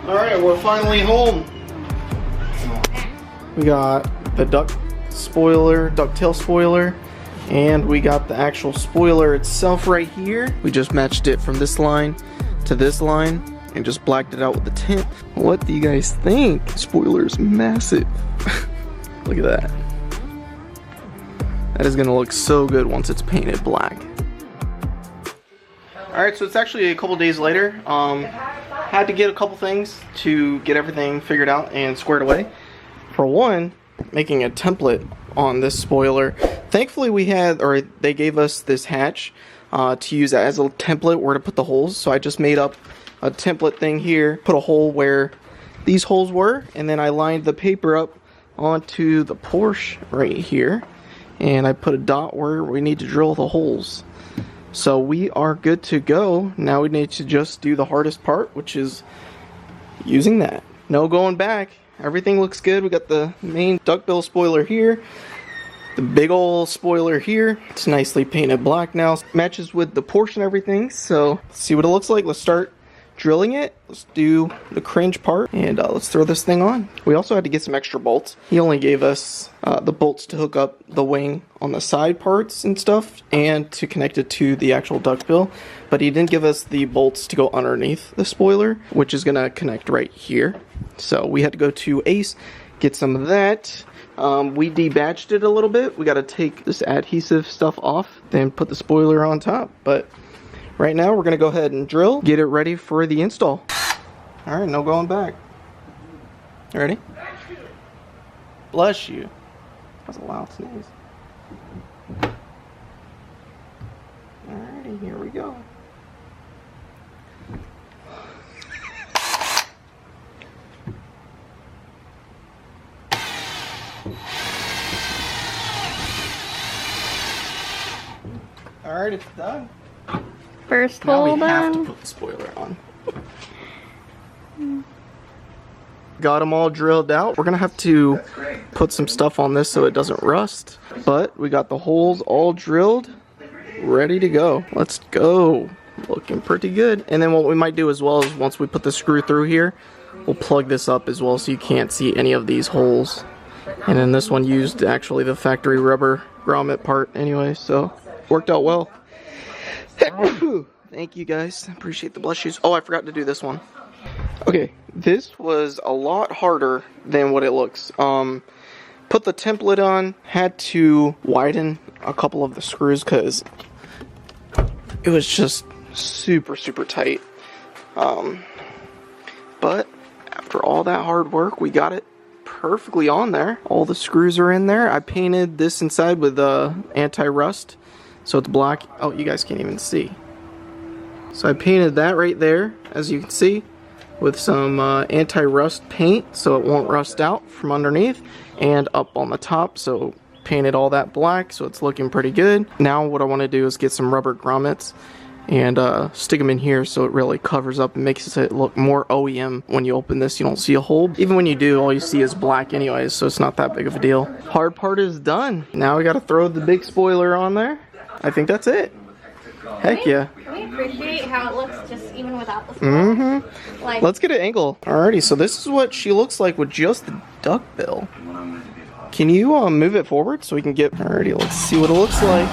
Alright, we're finally home. We got the ducktail spoiler, and we got the actual spoiler itself right here. We just matched it from this line to this line and just blacked it out with the tint. What do you guys think? Spoiler's massive. Look at that. That is gonna look so good once it's painted black. Alright, so it's actually a couple days later. Had to get a couple things to get everything figured out and squared away. For one, making a template on this spoiler. Thankfully they gave us this hatch to use as a template where to put the holes. So I just made up a template thing here, put a hole where these holes were, and then I lined the paper up onto the Porsche right here. And I put a dot where we need to drill the holes. So we are good to go. Now we need to just do the hardest part, which is using that. No going back. Everything looks good. We got the main duckbill spoiler here. The big old spoiler here. It's nicely painted black now. Matches with the Porsche and everything. So let's see what it looks like. Let's start drilling it. Let's do the cringe part and let's throw this thing on. We also had to get some extra bolts. He only gave us the bolts to hook up the wing on the side parts and stuff and to connect it to the actual duckbill, but he didn't give us the bolts to go underneath the spoiler, which is gonna connect right here. So we had to go to Ace, get some of that. We debadged it a little bit. We got to take this adhesive stuff off, then put the spoiler on top. But right now we're gonna go ahead and drill, get it ready for the install. All right, no going back. Ready? Bless you. That's a loud sneeze. Alrighty, here we go. Alright, it's done. First hole done. Now we have to put the spoiler on. Got them all drilled out. We're gonna have to put some stuff on this so it doesn't rust. But we got the holes all drilled, ready to go. Let's go. Looking pretty good. And then what we might do as well is once we put the screw through here, we'll plug this up as well so you can't see any of these holes. And then this one used actually the factory rubber grommet part anyway, so worked out well. Thank you guys. Appreciate the blushes. Oh, I forgot to do this one. Okay, this was a lot harder than what it looks. Put the template on, had to widen a couple of the screws because it was just super tight. But after all that hard work, we got it perfectly on there. All the screws are in there. I painted this inside with anti-rust, so it's black. Oh, you guys can't even see. So I painted that right there, as you can see, with some anti-rust paint so it won't rust out from underneath, and up on the top, so painted all that black so it's looking pretty good. Now what I want to do is get some rubber grommets and stick them in here so it really covers up and makes it look more OEM. When you open this, you don't see a hole. Even when you do, all you see is black anyways, so it's not that big of a deal. Hard part is done. Now we got to throw the big spoiler on there. I think that's it. Heck yeah. We appreciate how it looks just even without the spoiler. Like, let's get an angle. Alrighty, so this is what she looks like with just the duckbill. Can you move it forward so we can get... Alrighty, let's see what it looks like.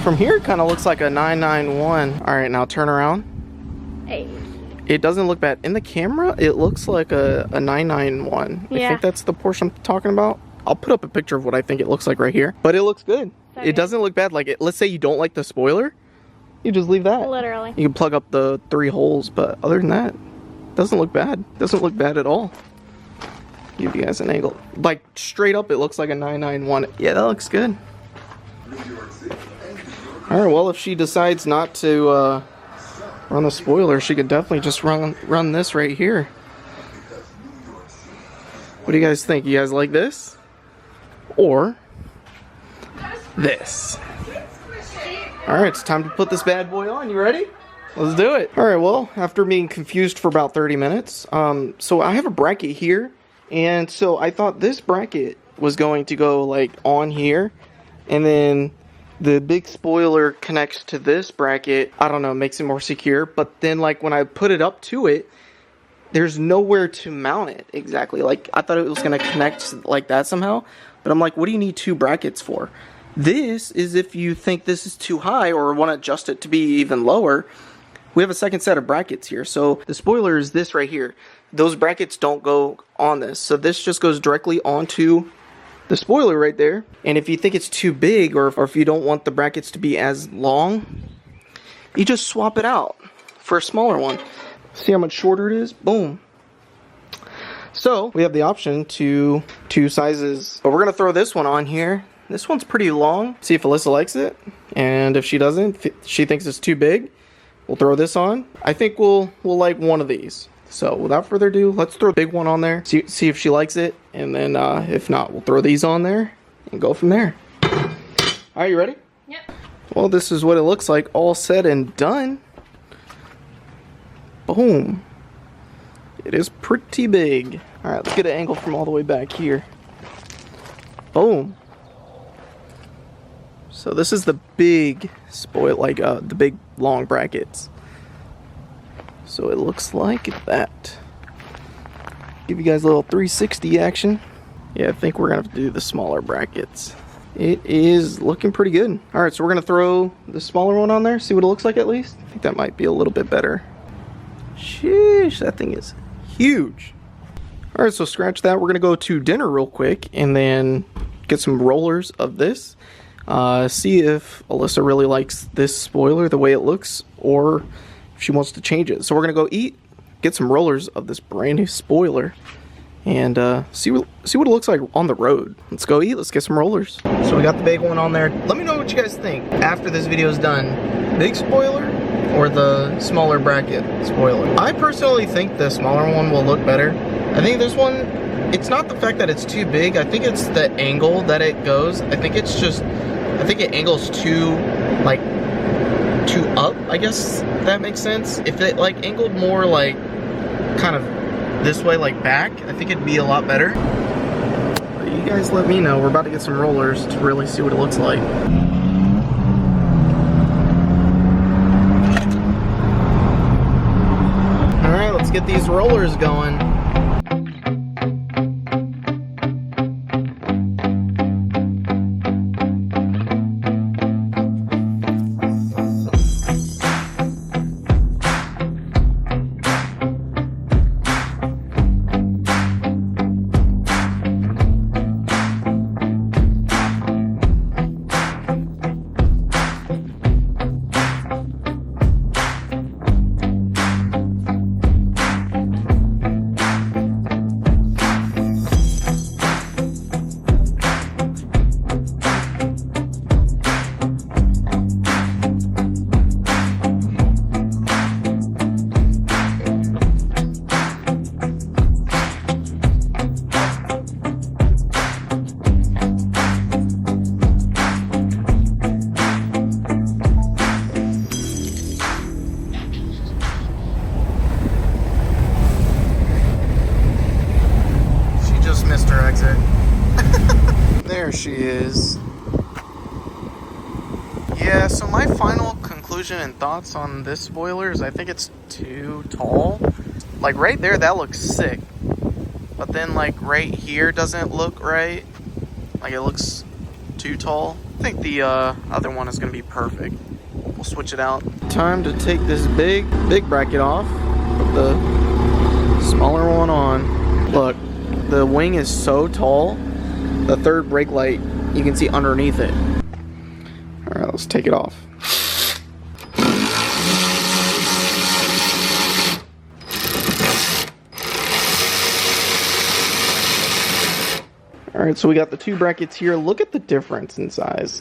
From here, it kind of looks like a 991. Alright, now turn around. Hey. It doesn't look bad. In the camera, it looks like a 991. Yeah. I think that's the Porsche I'm talking about. I'll put up a picture of what I think it looks like right here. But it looks good. It doesn't look bad. Like, let's say you don't like the spoiler, you just leave that. Literally. You can plug up the 3 holes, but other than that, it doesn't look bad. Doesn't look bad at all. Give you guys an angle. Like, straight up, it looks like a 991. Yeah, that looks good. Alright, well, if she decides not to run the spoiler, she could definitely just run this right here. What do you guys think? You guys like this? Or this? Alright, it's time to put this bad boy on. You ready? Let's do it. Alright, well, after being confused for about 30 minutes, so I have a bracket here, and so I thought this bracket was going to go like on here, and then the big spoiler connects to this bracket. I don't know, makes it more secure, but then like when I put it up to it, there's nowhere to mount it exactly. Like, I thought it was gonna connect like that somehow, but I'm like, what do you need 2 brackets for? This is if you think this is too high or want to adjust it to be even lower. We have a second set of brackets here. So the spoiler is this right here. Those brackets don't go on this. So this just goes directly onto the spoiler right there. And if you think it's too big, or if you don't want the brackets to be as long, you just swap it out for a smaller one. See how much shorter it is? Boom. So we have the option to 2 sizes. But we're going to throw this one on here. This one's pretty long. See if Alyssa likes it. And if she doesn't, if she thinks it's too big, we'll throw this on. I think we'll like one of these. So without further ado, let's throw the big one on there. See if she likes it. And then if not, we'll throw these on there and go from there. Are you ready? Yep. Well, this is what it looks like all said and done. Boom. It is pretty big. All right, let's get an angle from all the way back here. Boom. So this is the big spoil, like the big long brackets. So it looks like that. Give you guys a little 360 action. Yeah, I think we're gonna have to do the smaller brackets. It is looking pretty good. All right, so we're gonna throw the smaller one on there, see what it looks like at least. I think that might be a little bit better. Sheesh, that thing is huge. All right, so scratch that. We're gonna go to dinner real quick and then get some rollers of this. See if Alyssa really likes this spoiler the way it looks, or if she wants to change it. So we're gonna go eat, get some rollers of this brand new spoiler, and see what it looks like on the road. Let's go eat. Let's get some rollers. So we got the big one on there. Let me know what you guys think after this video is done. Big spoiler or the smaller bracket spoiler? I personally think the smaller one will look better. I think this one, it's not the fact that it's too big. I think it's the angle that it goes. I think it angles too up, I guess that makes sense. If it like angled more like kind of this way, like back, I think it'd be a lot better. But you guys let me know. We're about to get some rollers to really see what it looks like. All right, let's get these rollers going. There she is. Yeah, so my final conclusion and thoughts on this spoiler is I think it's too tall. Like right there, that looks sick. But then like right here doesn't look right. Like it looks too tall. I think the other one is gonna be perfect. We'll switch it out. Time to take this big bracket off. Put the smaller one on. Look, the wing is so tall. The third brake light, you can see underneath it. All right, let's take it off. All right, so we got the 2 brackets here. Look at the difference in size.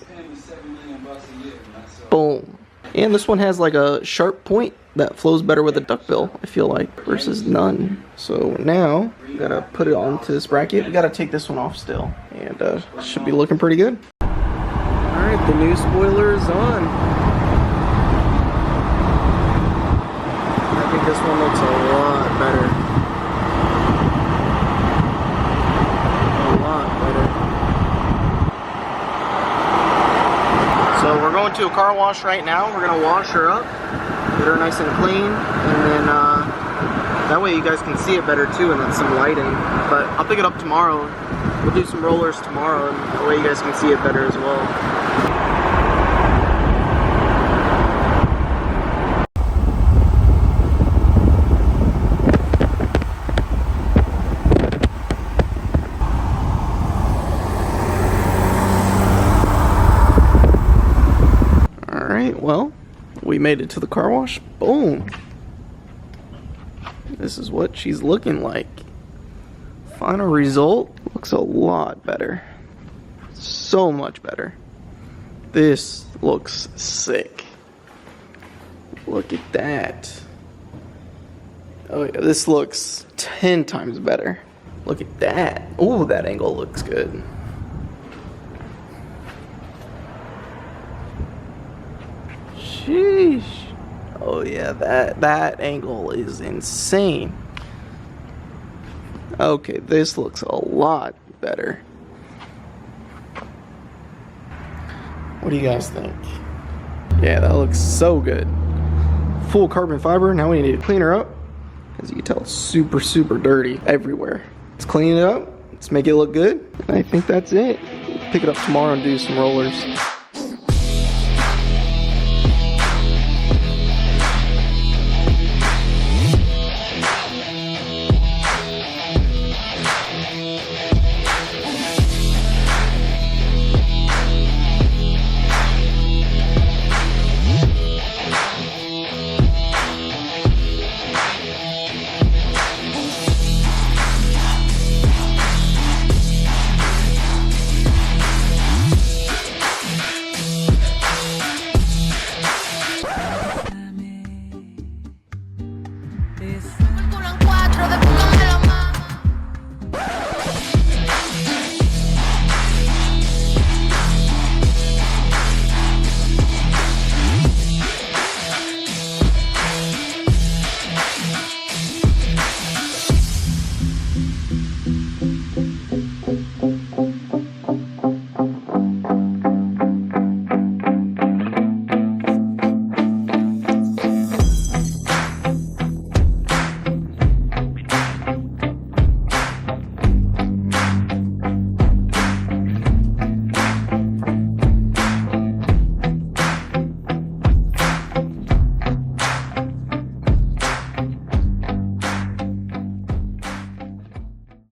Boom. And this one has like a sharp point that flows better with a duckbill, I feel like, versus none. So now, we gotta put it onto this bracket. We gotta take this one off still. And should be looking pretty good. Alright, the new spoiler is on. I think this one looks a lot better. A lot better. So we're going to a car wash right now. We're gonna wash her up, get her nice and clean, and then That way you guys can see it better too, and then some lighting. But I'll pick it up tomorrow. We'll do some rollers tomorrow, and that way you guys can see it better as well. Alright, well, we made it to the car wash. Boom! This is what she's looking like. Final result looks a lot better. So much better. This looks sick. Look at that. Oh yeah, this looks 10 times better. Look at that. Oh, that angle looks good. Sheesh. Oh yeah, that angle is insane. Okay, this looks a lot better. What do you guys think? Yeah, that looks so good. Full carbon fiber. Now we need to clean her up. As you can tell, it's super, super dirty everywhere. Let's clean it up. Let's make it look good. And I think that's it. Pick it up tomorrow and do some rollers. This